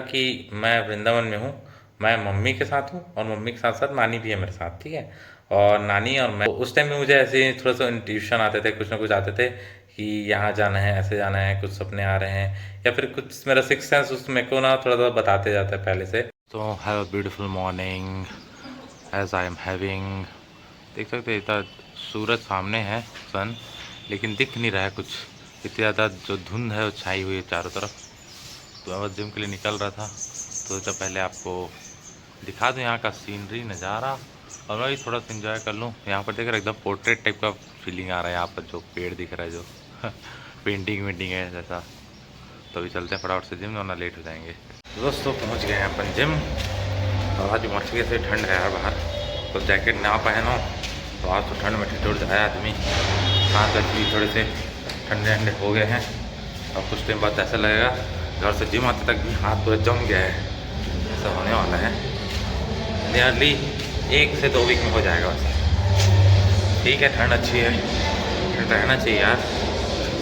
कि मैं वृंदावन में हूँ। मैं मम्मी के साथ हूँ और मम्मी के साथ साथ नानी भी है मेरे साथ, ठीक है। और नानी और मैं, तो उस टाइम में मुझे ऐसे थोड़ा सा इंट्यूशन आते थे, कुछ ना कुछ आते थे कि यहाँ जाना है, ऐसे जाना है, कुछ सपने आ रहे हैं, या फिर कुछ मेरा सिक्स सेंस उस मेरे को ना थोड़ा सा बताते जाता है पहले से। तो have a beautiful morning as I am having. देख सकते हैं इतना सूरज सामने है, सन, लेकिन दिख नहीं रहा है कुछ। इतनी ज़्यादा जो धुंध है वो छाई हुई है चारों तरफ। तो मैं जिम के लिए निकल रहा था, तो जब पहले आपको दिखा दूँ यहाँ का सीनरी नज़ारा, और मैं भी थोड़ा सा इन्जॉय कर लूँ। यहाँ पर देख रहे एकदम पोर्ट्रेट टाइप का फीलिंग आ रहा है यहाँ पर, जो पेड़ दिख रहा है, जो पेंटिंग वेंटिंग है जैसा। तो अभी चलते हैं फटाफट से जिम, वरना लेट हो जाएंगे। दोस्तों पहुँच गए हैं अपन जिम, और आज मछली से ठंड है यार बाहर, तो जैकेट ना पहनो तो आज तो ठंड में ठिठुर जाए आदमी। हाथ भी थोड़े से ठंडे ठंडे हो गए हैं, और कुछ टाइम बाद ऐसा लगेगा घर से जिम आते तक भी हाथ पूरा जम गया है, ऐसा होने वाला है। नियरली 1 से 2 वीक में हो जाएगा वैसे। ठीक है, ठंड अच्छी है, ठंड रहना चाहिए यार,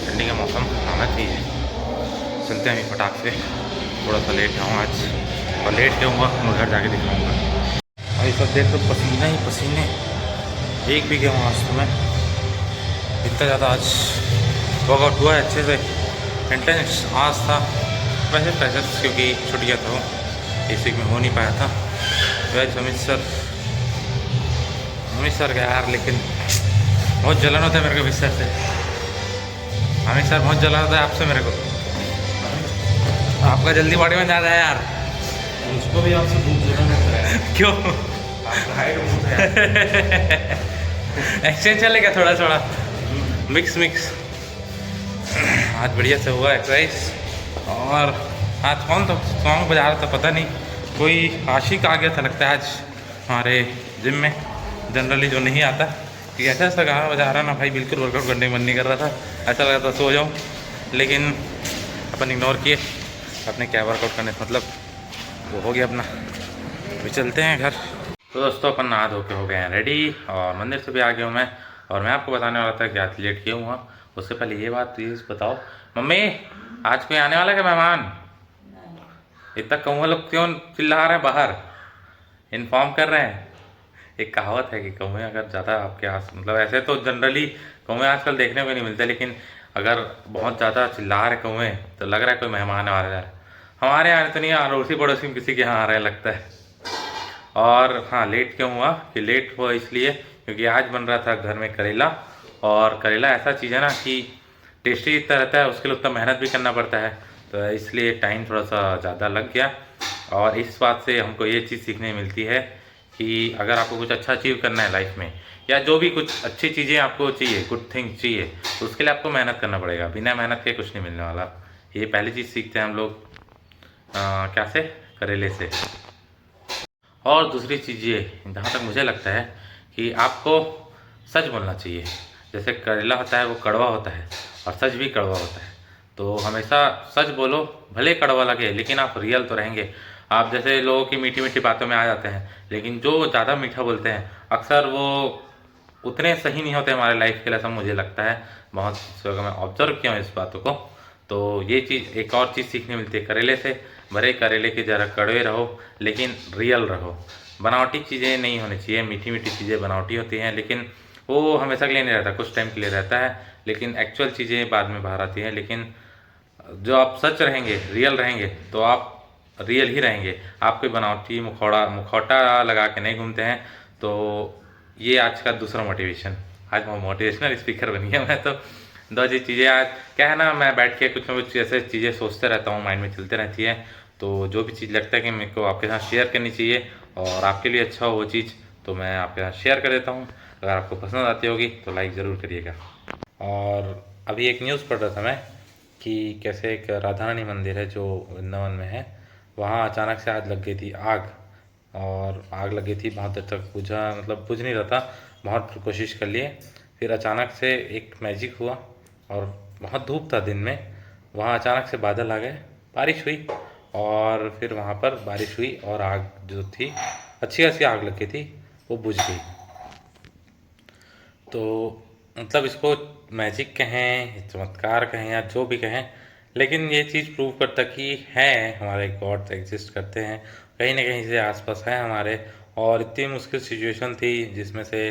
ठंडी का मौसम आना चाहिए। चलते हैं अभी फटाक से, थोड़ा सा लेट आऊँ आज, और लेट के होऊँगा मैं घर जाके दिखाऊँगा। और ये सब देख तो पसीना ही पसीने, एक भी गया हूँ आज तो मैं, इतना ज़्यादा आज वर्कआउट हुआ है अच्छे से, इंटेंस आज था। वैसे प्रेशर क्योंकि छुट्टियाँ था, इसी में हो नहीं पाया था। वैसे अमृतसर गया यार, लेकिन बहुत जलन होता है मेरे को अमृतसर से। अमृतसर बहुत जलन होता है आपसे मेरे को, आपका जल्दी बॉडी में ज़्यादा है यार। उसको भी आपसे भूख जलन होता है। क्यों? आपका हाइट बहुत है। एक्सचेंज चलेगा थोड़ा थोड़ा, मिक्स मिक्स। आज बढ़िया से हुआ एक्सरसाइज। और आज कौन तो सॉन्ग बजा रहा था पता नहीं, कोई आशिक आ गया था लगता है आज हमारे जिम में, जनरली जो नहीं आता कि ऐसा ऐसा गाना बजा रहा ना भाई, बिल्कुल वर्कआउट करने का मन नहीं कर रहा था, ऐसा लगा था सो जाऊँ, लेकिन अपन इग्नोर किए, अपने क्या वर्कआउट करने मतलब वो हो गया अपना। अभी चलते हैं घर। तो दोस्तों अपन नहा धो के हो गए हैं रेडी, और मंदिर से भी आ गया हूँ मैं। और मैं आपको बताने वाला था कि आज लेट क्यों हुआ, उससे पहले ये बात प्लीज़ बताओ मम्मी, आज कोई आने वाला है क्या मेहमान? इतना कौवा लोग क्यों चिल्ला रहे हैं बाहर, इन्फॉर्म कर रहे हैं? एक कहावत है कि कौवे अगर ज़्यादा आपके आस, मतलब ऐसे तो जनरली कौवे आजकल देखने को नहीं मिलते, लेकिन अगर बहुत ज़्यादा चिल्ला रहे कौवे तो लग रहा है कोई मेहमान आ रहा है। हमारे यहाँ तो नहीं, अड़ोसी पड़ोसी में किसी के यहाँ आ रहा है लगता है। और हाँ, लेट क्यों हुआ कि लेट हुआ इसलिए क्योंकि आज बन रहा था घर में करेला, और करेला ऐसा चीज़ है ना कि टेस्टी इतना रहता है, उसके लिए उतना मेहनत भी करना पड़ता है, तो इसलिए टाइम थोड़ा सा ज़्यादा लग गया। और इस बात से हमको ये चीज़ सीखने मिलती है कि अगर आपको कुछ अच्छा अचीव करना है लाइफ में, या जो भी कुछ अच्छी चीज़ें आपको चाहिए, गुड थिंग चाहिए, तो उसके लिए आपको मेहनत करना पड़ेगा, बिना मेहनत के कुछ नहीं मिलने वाला। ये पहली चीज़ सीखते हैं हम लोग क्या से, करेले से। और दूसरी चीज़ ये, जहाँ तक मुझे लगता है कि आपको सच बोलना चाहिए। जैसे करेला होता है वो कड़वा होता है, और सच भी कड़वा होता है, तो हमेशा सच बोलो, भले कड़वा लगे लेकिन आप रियल तो रहेंगे। आप जैसे लोगों की मीठी मीठी बातों में आ जाते हैं, लेकिन जो ज़्यादा मीठा बोलते हैं अक्सर वो उतने सही नहीं होते हमारे लाइफ के लिए, ऐसा मुझे लगता है। बहुत जगह मैं ऑब्जर्व किया हूँ इस बातों को। तो ये चीज़, एक और चीज़ सीखने मिलती है करेले से, भले करेले के ज़रा कड़वे रहो लेकिन रियल रहो। बनावटी चीज़ें नहीं होनी चाहिए, मीठी मीठी चीज़ें बनावटी होती हैं, लेकिन वो हमेशा के लिए नहीं रहता, कुछ टाइम के लिए रहता है, लेकिन एक्चुअल चीज़ें बाद में बाहर आती हैं। लेकिन जो आप सच रहेंगे, रियल रहेंगे, तो आप रियल ही रहेंगे। आप कोई बनावटी मुखौटा लगा के नहीं घूमते हैं। तो ये आज का दूसरा मोटिवेशन, आज मैं मोटिवेशनल स्पीकर बन गया मैं तो। दो जी चीज़ें आज क्या है ना, मैं बैठ के कुछ ना कुछ ऐसे चीज़ें सोचते रहता हूँ, माइंड में चलते रहती है। तो जो भी चीज़ लगता है कि मेरे को आपके साथ शेयर करनी चाहिए और आपके लिए अच्छा हो वो चीज़, तो मैं आपके साथ शेयर कर देता हूँ। अगर आपको पसंद आती होगी तो लाइक ज़रूर करिएगा। और अभी एक न्यूज़ पढ़ रहा था मैं कि कैसे एक राधा रानी मंदिर है जो वृंदावन में है, वहाँ अचानक से आज लग गई थी आग। और आग लगी थी, बहुत देर तक बुझा, मतलब बुझ नहीं रहा था, बहुत कोशिश कर लिए, फिर अचानक से एक मैजिक हुआ, और बहुत धूप था दिन में, वहाँ अचानक से बादल आ गए, बारिश हुई, और फिर वहाँ पर बारिश हुई, और आग जो थी, अच्छी खासी आग लगी थी, वो बुझ गई। तो मतलब इसको मैजिक कहें, चमत्कार कहें, या जो भी कहें, लेकिन ये चीज़ प्रूव करता कि है हमारे गॉड्स एग्जिस्ट करते हैं, कहीं ना कहीं से आसपास हैं हमारे। और इतनी मुश्किल सिचुएशन थी जिसमें से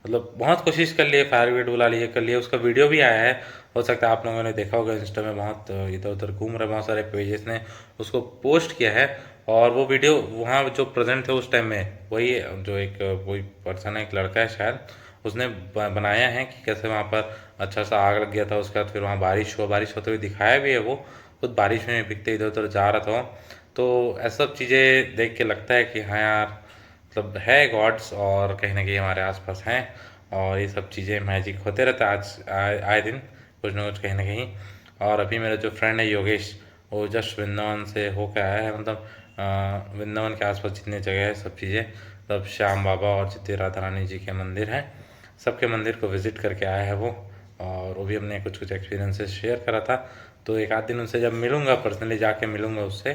मतलब बहुत कोशिश कर लिए, फायर ब्रिगेड बुला लिए, कर लिए, उसका वीडियो भी आया है। हो सकता है आप लोगों ने देखा होगा, इंस्टा में बहुत इधर उधर घूम रहे, बहुत सारे पेजेस ने उसको पोस्ट किया है। और वो वीडियो वहाँ जो प्रेजेंट थे उस टाइम में, वही जो एक कोई पर्सन है, एक लड़का है शायद, उसने बनाया है कि कैसे वहाँ पर अच्छा सा आग लग गया था। उसके बाद फिर वहाँ बारिश हुआ, बारिश होते हुए दिखाया भी है वो, खुद बारिश में भीगते इधर उधर जा रहा था। तो ऐसा सब चीज़ें देख के लगता है कि हाँ यार, मतलब है गॉड्स और कहीं ना कहीं हमारे आसपास हैं। और ये सब चीज़ें मैजिक होते रहता है आज आए दिन कुछ ना कुछ कहीं ना कहीं। और अभी मेरा जो फ्रेंड है योगेश, वो जस्ट वृंदावन से होकर आया है, मतलब वृंदावन के आसपास जितनी जगह है सब चीज़ें, मतलब श्याम बाबा और जितने राधा रानी जी के मंदिर हैं, सबके मंदिर को विज़िट करके आया है वो। और वो भी हमने कुछ कुछ एक्सपीरियंसेस शेयर करा था। तो एक आध दिन उनसे जब मिलूँगा, पर्सनली जाके मिलूँगा उससे,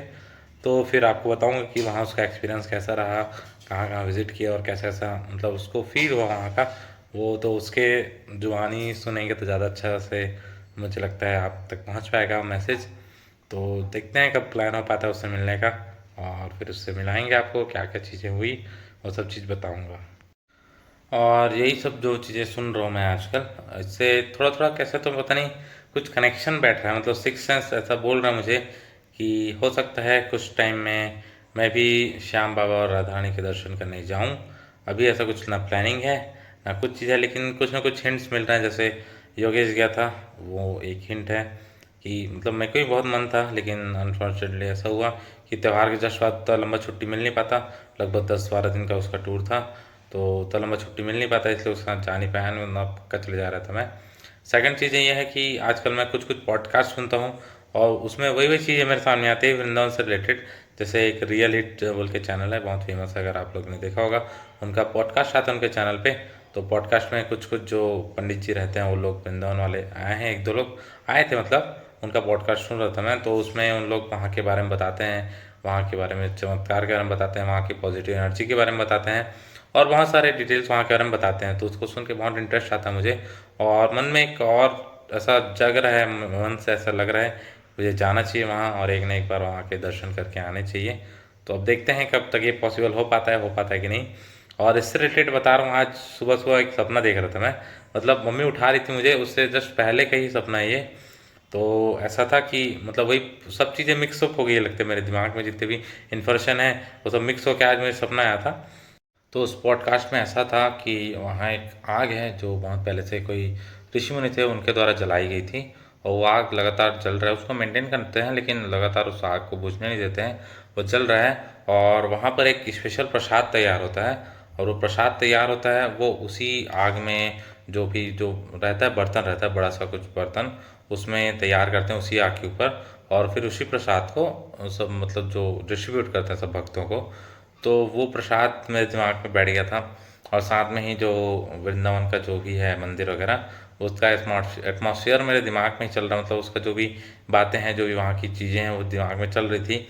तो फिर आपको बताऊँगा कि वहाँ उसका एक्सपीरियंस कैसा रहा, कहाँ कहाँ विज़िट किया और कैसा कैसा मतलब उसको फील हुआ वहाँ का। वो तो उसके जुबानी सुनेंगे तो ज़्यादा अच्छा से मुझे लगता है आप तक पहुँच पाएगा मैसेज। तो देखते हैं कब प्लान हो पाता है उससे मिलने का, और फिर उससे मिलाएंगे आपको क्या क्या चीज़ें हुई, वो सब चीज़ बताऊँगा। और यही सब जो चीज़ें सुन रहा हूँ मैं आजकल, इससे थोड़ा थोड़ा कैसे तो पता नहीं कुछ कनेक्शन बैठ रहा है, मतलब सिक्स सेंस ऐसा बोल रहा है मुझे कि हो सकता है कुछ टाइम में मैं भी श्याम बाबा और राधा रानी के दर्शन करने जाऊँ। अभी ऐसा कुछ ना प्लानिंग है ना कुछ चीज़ है, लेकिन कुछ ना कुछ हिंट्स मिल रहे हैं। जैसे योगेश गया था, वो एक हिंट है कि मतलब मेरे को भी बहुत मन था, लेकिन अनफॉर्चुनेटली ऐसा हुआ कि त्यौहार के जस्ट बाद तो लंबा छुट्टी मिल नहीं पाता, लगभग 10-12 दिन का उसका टूर था। तो लंबा छुट्टी मिल नहीं पाता, इसलिए उसके साथ जा नहीं पाया, वरना पक्का चले जा रहा था मैं। सेकंड चीज़ें ये है कि आजकल मैं कुछ कुछ पॉडकास्ट सुनता हूँ, और उसमें वही वही चीज़ें मेरे सामने आती है वृंदावन से रिलेटेड। जैसे एक रियल हिट बोल के चैनल है, बहुत फेमस है, अगर आप लोग ने देखा होगा, उनका पॉडकास्ट आता है उनके चैनल पे। तो पॉडकास्ट में कुछ कुछ जो पंडित जी रहते हैं, वो लोग वृंदावन वाले आए हैं, एक दो लोग आए थे, मतलब उनका पॉडकास्ट सुन रहा था मैं। तो उसमें उन लोग वहाँ के बारे में बताते हैं, वहाँ के बारे में चमत्कार के बारे में बताते हैं, वहाँ की पॉजिटिव एनर्जी के बारे में बताते हैं, और बहुत सारे डिटेल्स वहाँ के बारे में बताते हैं। तो उसको सुन के बहुत इंटरेस्ट आता है मुझे, और मन में एक और ऐसा जग रहा है, मन से ऐसा लग रहा है मुझे जाना चाहिए वहाँ, और एक न एक बार वहाँ के दर्शन करके आने चाहिए। तो अब देखते हैं कब तक ये पॉसिबल हो पाता है कि नहीं। और इससे रिलेटेड बता रहा हूँ, आज सुबह सुबह एक सपना देख रहा था मैं, मतलब मम्मी उठा रही थी मुझे, उससे जस्ट पहले का ही सपना है ये। तो ऐसा था कि मतलब वही सब चीज़ें मिक्सअप हो गई लगता है मेरे दिमाग में, जितने भी इन्फॉर्मेशन है वो सब मिक्स होकर आज मुझे सपना आया था। तो उस पॉडकास्ट में ऐसा था कि वहाँ एक आग है जो बहुत पहले से कोई ऋषि मुनि थे उनके द्वारा जलाई गई थी, और वो आग लगातार जल रहा है, उसको मेंटेन करते हैं लेकिन लगातार उस आग को बुझने नहीं देते हैं, वो जल रहा है। और वहाँ पर एक स्पेशल प्रसाद तैयार होता है, और वो प्रसाद तैयार होता है वो उसी आग में, जो भी जो रहता है बर्तन रहता है, बड़ा सा कुछ बर्तन, उसमें तैयार करते हैं उसी आग के ऊपर, और फिर उसी प्रसाद को सब मतलब जो डिस्ट्रीब्यूट करते हैं सब भक्तों को। तो वो प्रसाद मेरे दिमाग में बैठ गया था, और साथ में ही जो वृंदावन का जो भी है मंदिर वगैरह, उसका एटमॉस्फेयर मेरे दिमाग में ही चल रहा, मतलब उसका जो भी बातें हैं, जो भी वहाँ की चीज़ें हैं, वो दिमाग में चल रही थी।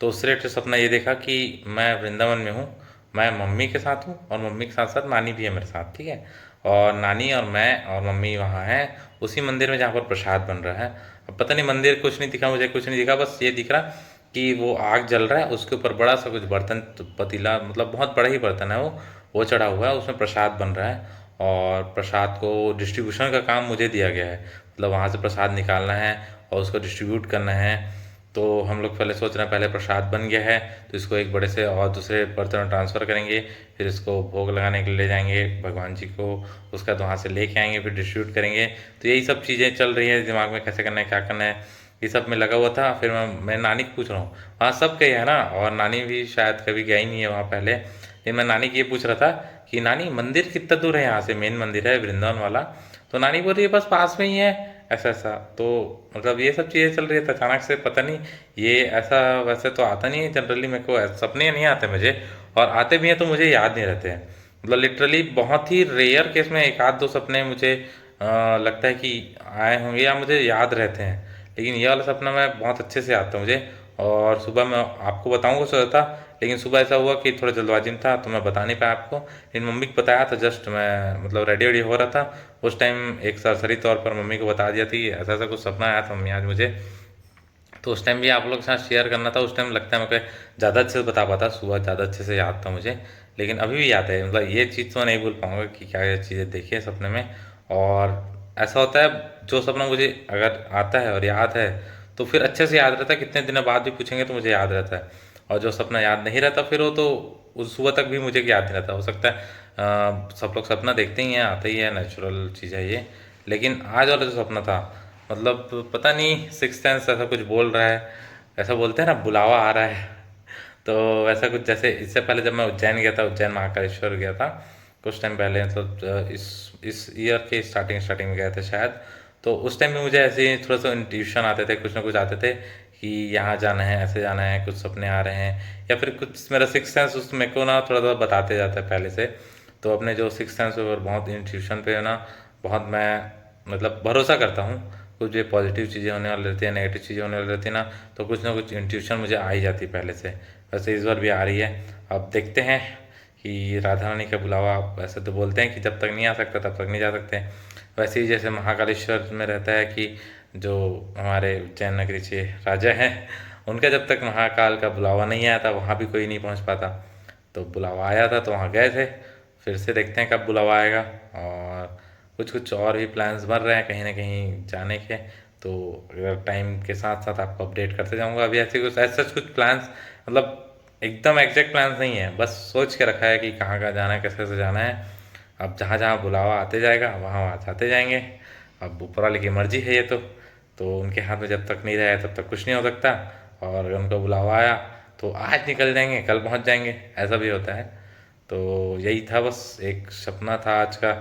तो उससे रिलेटेड सपना ये देखा कि मैं वृंदावन में हूँ, मैं मम्मी के साथ हूँ, और मम्मी के साथ साथ नानी भी है मेरे साथ, ठीक है। और नानी और मैं और मम्मी वहाँ हैं उसी मंदिर में जहाँ पर प्रसाद बन रहा है। अब पता नहीं, मंदिर कुछ नहीं दिखा मुझे, कुछ नहीं दिखा, बस ये दिख रहा कि वो आग जल रहा है, उसके ऊपर बड़ा सा कुछ बर्तन, पतीला, मतलब बहुत बड़ा ही बर्तन है वो चढ़ा हुआ है, उसमें प्रसाद बन रहा है। और प्रसाद को डिस्ट्रीब्यूशन का काम मुझे दिया गया है, मतलब वहाँ से प्रसाद निकालना है और उसको डिस्ट्रीब्यूट करना है। तो हम लोग पहले सोच रहे हैं, पहले प्रसाद बन गया है तो इसको एक बड़े से और दूसरे बर्तन में ट्रांसफ़र करेंगे, फिर इसको भोग लगाने के लिए ले जाएंगे भगवान जी को, उसका बाद वहाँ से लेके आएंगे, फिर डिस्ट्रीब्यूट करेंगे। तो यही सब चीज़ें चल रही है दिमाग में, कैसे करना है, क्या करना है, ये सब में लगा हुआ था। फिर मैं नानी को पूछ रहा हूँ, वहाँ सब गए है ना, और नानी भी शायद कभी गई नहीं है वहाँ पहले, लेकिन मैं नानी की ये पूछ रहा था कि नानी मंदिर कितना दूर है यहाँ से, मेन मंदिर है वृंदावन वाला। तो नानी बोल रही है बस पास में ही है, ऐसा ऐसा। तो मतलब ये सब चीज़ें चल रही है, तो अचानक से पता नहीं, ये ऐसा वैसे तो आता नहीं है जनरली, मेरे को सपने नहीं आते मुझे, और आते भी हैं तो मुझे याद नहीं रहते हैं, मतलब लिटरली बहुत ही रेयर केस में एक आध दो सपने मुझे लगता है कि आए होंगे या मुझे याद रहते हैं, लेकिन ये वाला सपना मैं बहुत अच्छे से आता है मुझे। और सुबह मैं आपको बताऊंगा सोचा था, लेकिन सुबह ऐसा हुआ कि थोड़ा जल्दबाजी में था तो मैं बता नहीं पाया आपको, लेकिन मम्मी को बताया था, जस्ट मैं मतलब रेडी वेडी हो रहा था उस टाइम, एक सरसरी तौर पर मम्मी को बता दिया थी ऐसा ऐसा कुछ सपना आया था मम्मी आज मुझे। तो उस टाइम भी आप लोग के साथ शेयर करना था। उस टाइम लगता है मुझे ज़्यादा अच्छे से बता पाता, सुबह ज़्यादा अच्छे से याद था मुझे, लेकिन अभी भी याद है। मतलब ये चीज़ तो नहीं भूल पाऊँगा कि क्या क्या चीज़ें देखी है सपने में। और ऐसा होता है, जो सपना मुझे अगर आता है और याद है तो फिर अच्छे से याद रहता है, कितने दिनों बाद भी पूछेंगे तो मुझे याद रहता है। और जो सपना याद नहीं रहता फिर वो तो उस सुबह तक भी मुझे याद नहीं रहता। हो सकता है सब लोग सपना देखते ही हैं, आते ही है, नेचुरल चीज़ है ये। लेकिन आज वाला जो सपना था, मतलब पता नहीं सिक्स सेंस ऐसा कुछ बोल रहा है, ऐसा बोलते हैं ना बुलावा आ रहा है। तो वैसा कुछ, जैसे इससे पहले जब मैं उज्जैन गया था, उज्जैन महाकालेश्वर गया था कुछ टाइम पहले, मतलब इस ईयर के स्टार्टिंग में गए थे शायद। तो उस टाइम में मुझे ऐसे ही थोड़ा सा इंट्यूशन आते थे, कुछ ना कुछ आते थे कि यहाँ जाना है, ऐसे जाना है, कुछ सपने आ रहे हैं, या फिर कुछ मेरा सिक्स सेंस उस मेरे को ना थोड़ा सा बताते जाता है पहले से। तो अपने जो सिक्स सेंस पर बहुत इंट्यूशन पे ना बहुत मैं मतलब भरोसा करता हूँ। कुछ भी पॉजिटिव चीज़ें होने वाली रहती है, नेगेटिव चीज़ें होने वाली रहती है ना, तो कुछ ना कुछ इंट्यूशन मुझे आ ही जाती है पहले से। वैसे इस बार भी आ रही है। अब देखते हैं कि राधा रानी का बुलावा, वैसे तो बोलते हैं कि जब तक नहीं आ सकता तब तक नहीं जा सकते। वैसे ही जैसे महाकालेश्वर में रहता है कि जो हमारे उज्जैन नगरी के राजा हैं, उनका जब तक महाकाल का बुलावा नहीं आया था वहाँ भी कोई नहीं पहुँच पाता। तो बुलावा आया था तो वहाँ गए थे। फिर से देखते हैं कब बुलावा आएगा। और कुछ कुछ और भी प्लान्स बन रहे हैं कहीं ना कहीं जाने के। तो अगर टाइम के साथ साथ आपको अपडेट करते जाऊंगा। अभी ऐसे कुछ ऐसा कुछ प्लान्स, मतलब एकदम एग्जैक्ट प्लान्स नहीं है, बस सोच के रखा है कि कहाँ कहाँ जाना है, कैसे कैसे जाना है। अब जहाँ जहाँ बुलावा आते जाएगा वहाँ वहाँ जाते जाएंगे। अब ऊपर वाले की मर्जी है ये तो उनके हाथ में जब तक नहीं रहे तब तक कुछ नहीं हो सकता। और अगर उनका बुलावा आया तो आज निकल जाएंगे, कल पहुँच जाएंगे, ऐसा भी होता है। तो यही था, बस एक सपना था आज का।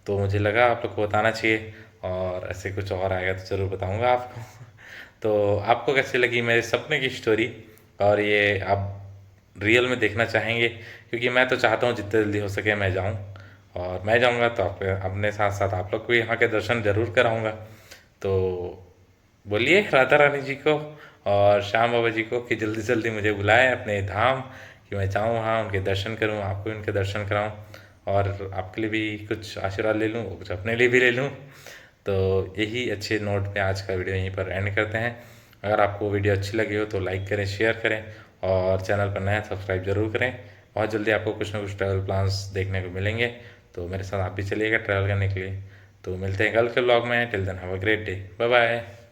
तो मुझे लगा आप लोग को बताना चाहिए, और ऐसे कुछ और आएगा तो ज़रूर बताऊंगा आपको। तो आपको कैसी लगी मेरे सपने की स्टोरी, और ये आप रियल में देखना चाहेंगे? क्योंकि मैं तो चाहता हूँ जितने जल्दी हो सके मैं जाऊँ, और मैं जाऊँगा तो आप अपने साथ साथ आप लोग को यहाँ के दर्शन जरूर कराऊँगा। तो बोलिए राधा रानी जी को और श्याम बाबा जी को कि जल्दी जल्दी मुझे बुलाएं अपने धाम, कि मैं जाऊँ वहाँ उनके दर्शन करूँ, आपको भी उनके दर्शन कराऊँ, और आपके लिए भी कुछ आशीर्वाद ले लूँ, कुछ अपने लिए भी ले लूँ। तो यही अच्छे नोट पे आज का वीडियो यहीं पर एंड करते हैं। अगर आपको वीडियो अच्छी लगी हो तो लाइक करें, शेयर करें, और चैनल पर नया सब्सक्राइब जरूर करें। बहुत जल्दी आपको कुछ ना कुछ ट्रैवल प्लान्स देखने को मिलेंगे। तो मेरे साथ आप भी चलिएगा ट्रैवल करने के लिए। तो मिलते हैं कल के ब्लॉग में। Till then have a great day, bye bye.